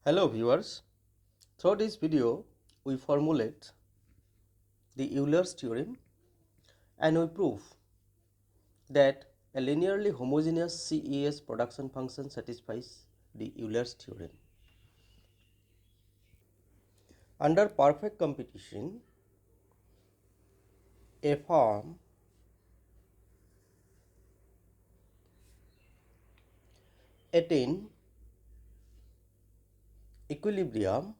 Hello viewers, through this video we formulate the Euler's theorem and we prove that a linearly homogeneous CES production function satisfies the Euler's theorem. Under perfect competition, a firm attain equilibrium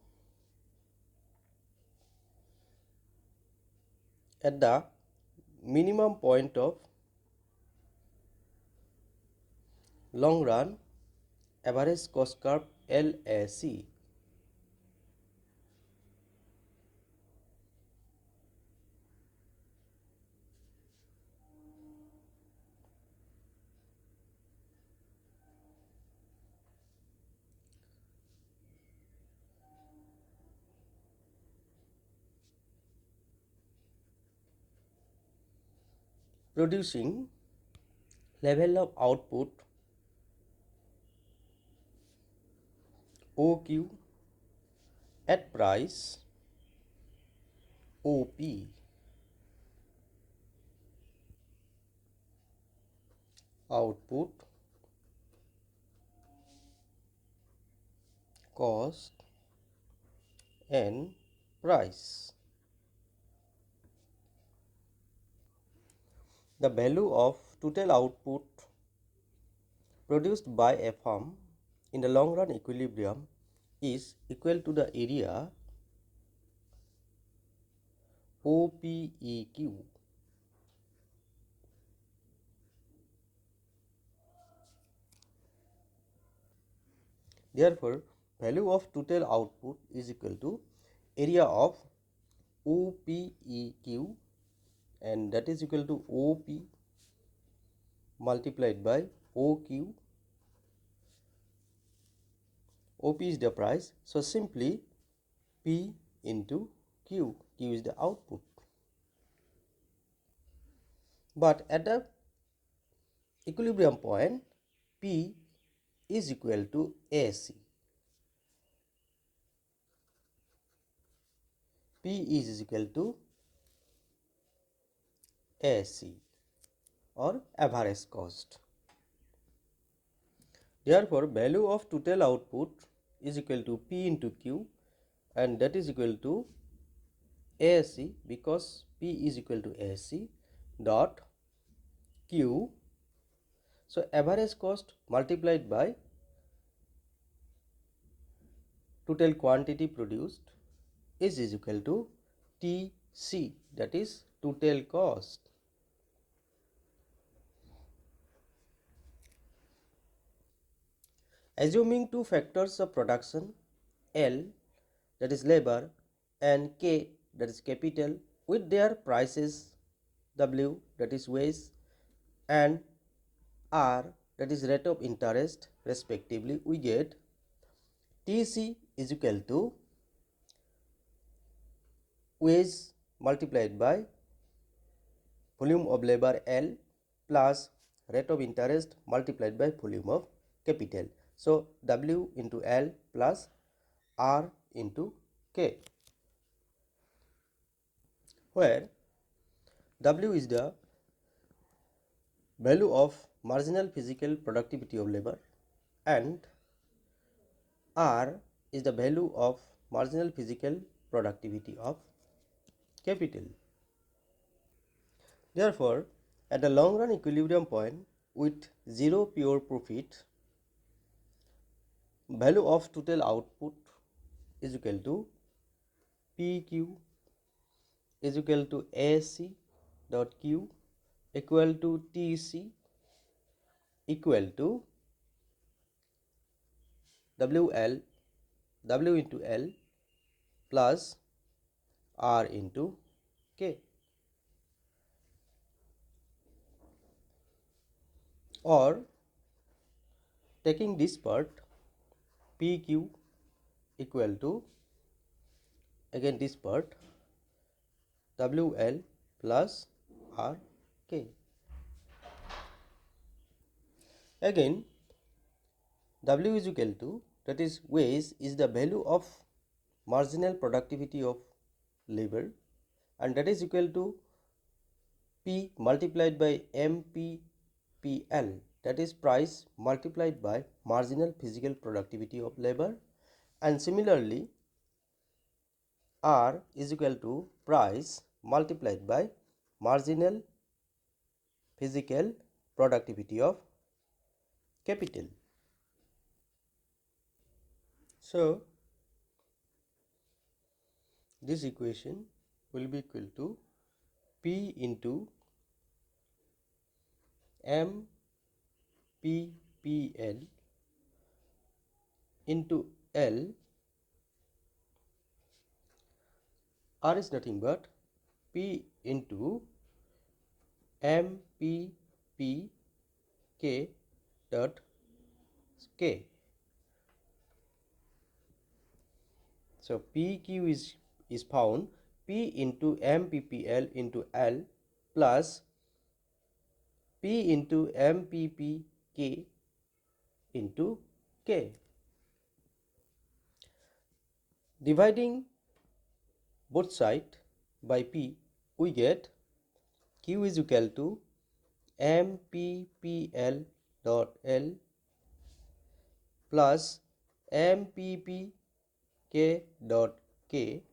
at the minimum point of long run average cost curve LAC. Producing level of output OQ at price OP. Output cost and price. The value of total output produced by a firm in the long run equilibrium is equal to the area OPEQ. Therefore, value of total output is equal to area of OPEQ, and that is equal to OP multiplied by OQ. OP is the price, so simply P into Q. Q is the output. But at the equilibrium point, P is equal to AC. P is equal to AC or average cost. Therefore, value of total output is equal to P into Q, and that is equal to AC, because P is equal to AC dot Q. So average cost multiplied by total quantity produced is equal to TC, that is total cost. Assuming two factors of production, L, that is labor, and K, that is capital, with their prices W, that is wage, and R, that is rate of interest respectively, we get TC is equal to wage multiplied by volume of labor L plus rate of interest multiplied by volume of capital. So W into L plus R into K, where W is the value of marginal physical productivity of labor and R is the value of marginal physical productivity of capital. Therefore, at the long run equilibrium point with zero pure profit, value of total output is equal to PQ is equal to AC dot Q equal to TC equal to WL, W into L plus R into K, or taking this part PQ equal to again this part WL plus RK. Again W is equal to that is wage is the value of marginal productivity of labor, and that is equal to P multiplied by MPPL, that is price multiplied by marginal physical productivity of labor. And similarly, R is equal to price multiplied by marginal physical productivity of capital. So, this equation will be equal to P into MPPL into L. R is nothing but P into MPPK dot K. So PQ is found P into MPPL into L plus P into MPPK into K. Dividing both sides by P, we get Q is equal to MPPL dot L plus MPPK dot K.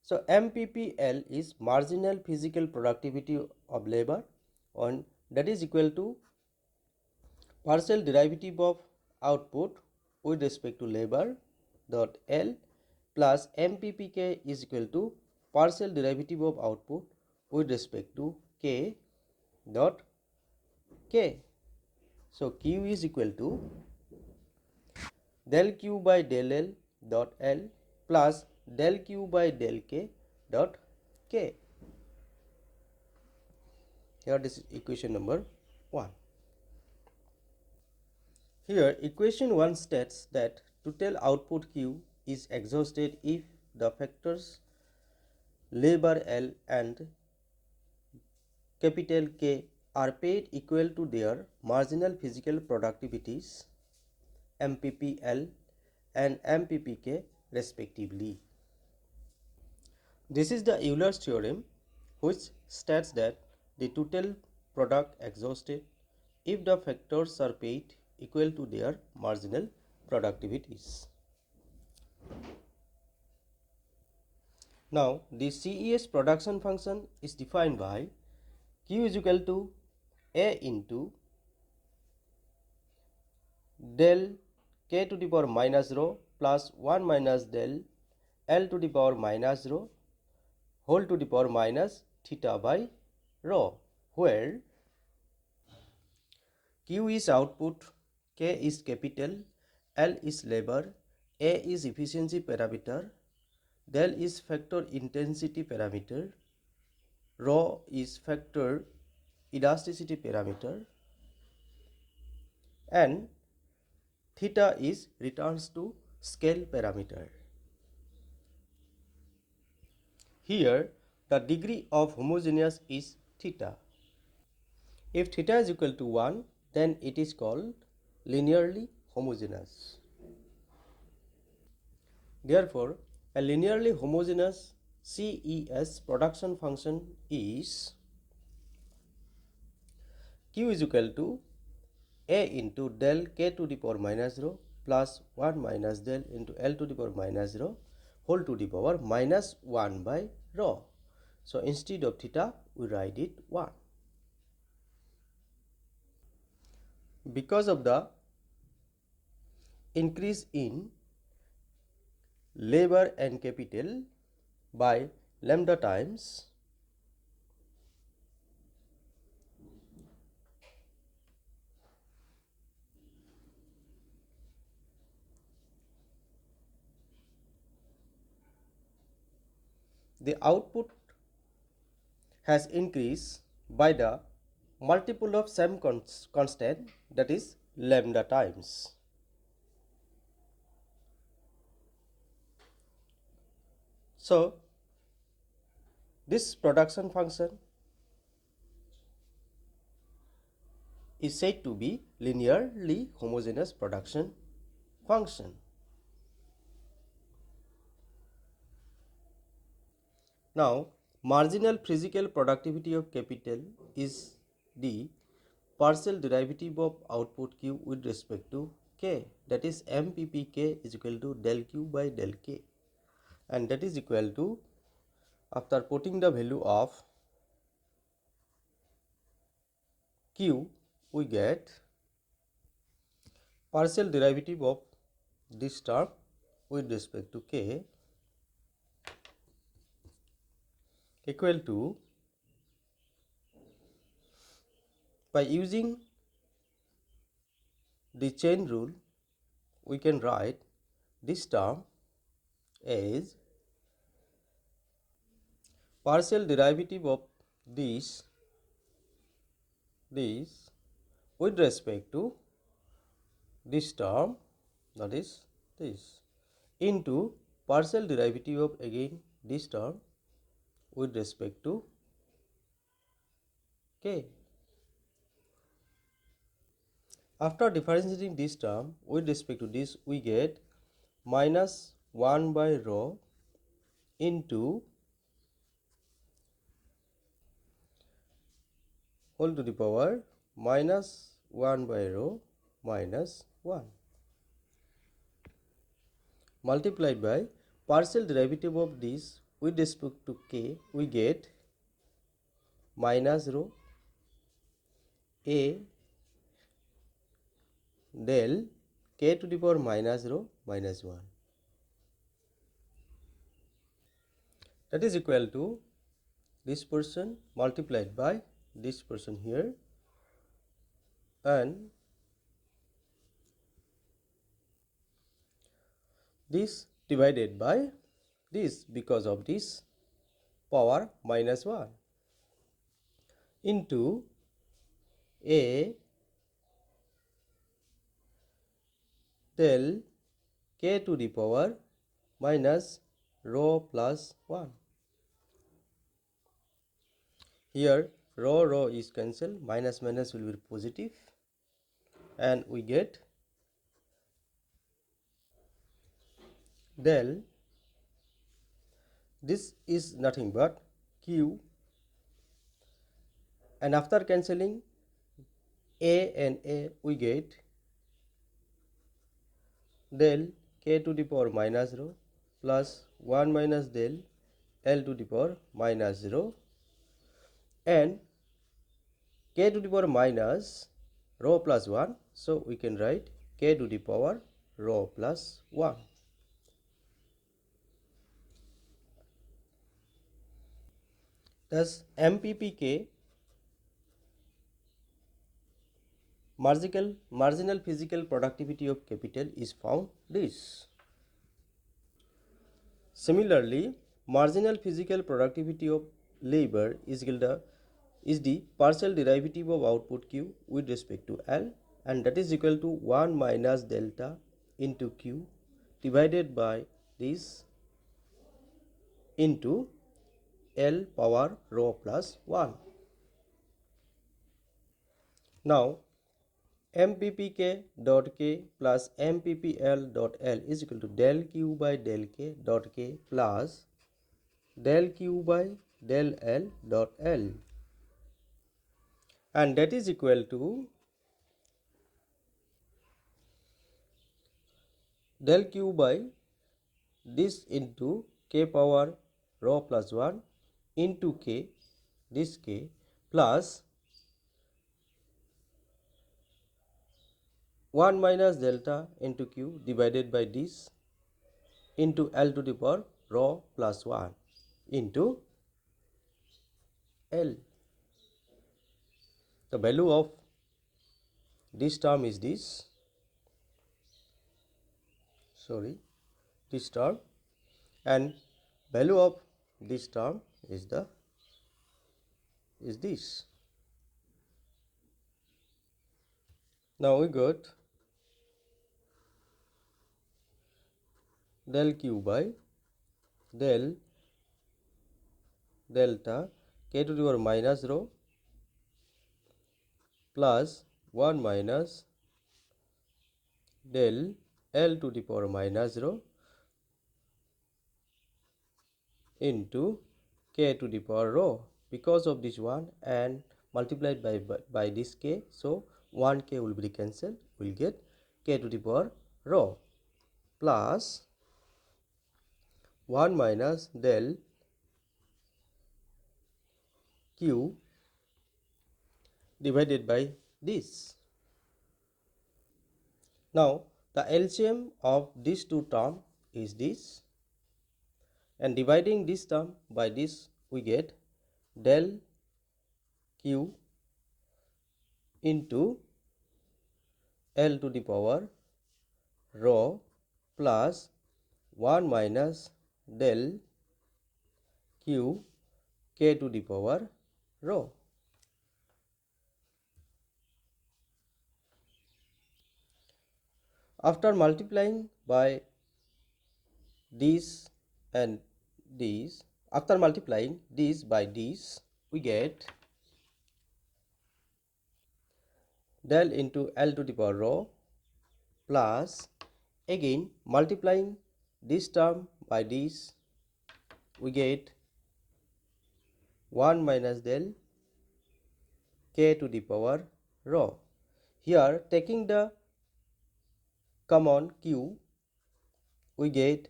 So MPPL is marginal physical productivity of labor, and that is equal to partial derivative of output with respect to labor dot L plus MPPK is equal to partial derivative of output with respect to K dot K. So Q is equal to del Q by del L dot L plus del Q by del K dot K. Here this is equation number 1. Here equation 1 states that total output Q is exhausted if the factors labor L and capital K are paid equal to their marginal physical productivities MPPL and MPPK respectively. This is the Euler's theorem, which states that the total product exhausted if the factors are paid equal to their marginal productivities. Now, the CES production function is defined by Q is equal to A into del K to the power minus rho plus 1 minus del L to the power minus rho whole to the power minus theta by rho, where Q is output, K is capital, L is labor, A is efficiency parameter, del is factor intensity parameter, rho is factor elasticity parameter, and theta is returns to scale parameter. Here the degree of homogeneous is theta. If theta is equal to 1, then it is called linearly homogeneous. Therefore, a linearly homogeneous CES production function is Q is equal to A into del K to the power minus rho plus 1 minus del into L to the power minus rho whole to the power minus 1 by rho. So instead of theta, we write it 1. Because of the increase in labor and capital by lambda times, the output has increased by the multiple of same constant, that is lambda times. So this production function is said to be linearly homogeneous production function. Now, marginal physical productivity of capital is the partial derivative of output Q with respect to K, that is MPPK is equal to del Q by del K, and that is equal to, after putting the value of Q, we get partial derivative of this term with respect to K equal to, by using the chain rule, we can write this term as partial derivative of this with respect to this term, that is this, into partial derivative of again this term with respect to K. After differentiating this term with respect to this, we get minus 1 by rho into whole to the power minus 1 by rho minus 1 multiplied by partial derivative of this with respect to K, we get minus rho A del K to the power minus rho minus 1, that is equal to this portion multiplied by this portion here, and this divided by this because of this power minus 1 into A del K to the power minus rho plus 1. Here rho is cancelled, minus minus will be positive, and we get del, this is nothing but Q, and after cancelling A and A, we get del K to the power minus rho plus 1 minus del L to the power minus 0, and K to the power minus rho plus 1, so we can write K to the power rho plus 1. Thus MPPK, marginal physical productivity of capital, is found this. Similarly, marginal physical productivity of labor is the partial derivative of output Q with respect to L, and that is equal to 1 minus delta into Q divided by this into L power rho plus 1. Now MPPK dot K plus MPPL dot L is equal to del Q by del K dot K plus del Q by del L dot L, and that is equal to del Q by this into K power rho plus 1 into K, this K, plus 1 minus delta into Q divided by this into L to the power rho plus 1 into L. The value of this term is this term, and value of this term is this. Now we got del Q by del delta K to the power minus rho plus 1 minus del L to the power minus rho into K to the power rho because of this one and multiplied by this K. So 1K will be cancelled. We will get K to the power rho plus 1 minus del Q divided by this. Now the LCM of these two terms is this, and dividing this term by this we get del Q into L to the power rho plus 1 minus del Q K to the power rho. After multiplying by this and this, after multiplying this by this, we get del into L to the power rho plus again multiplying this term by this, we get 1 minus del K to the power rho. Here taking the common Q, we get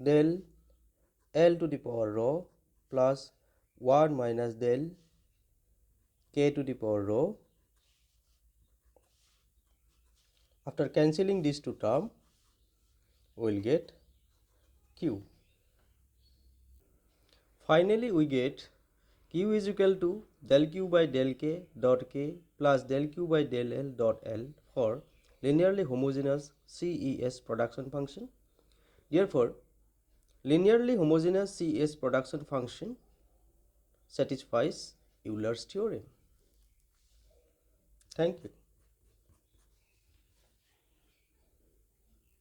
del L to the power rho plus 1 minus del K to the power rho. After cancelling these two terms, we will get Q. Finally, we get Q is equal to del Q by del K dot K plus del Q by del L dot L for linearly homogeneous CES production function. Therefore, linearly homogeneous CES production function satisfies Euler's theorem. Thank you.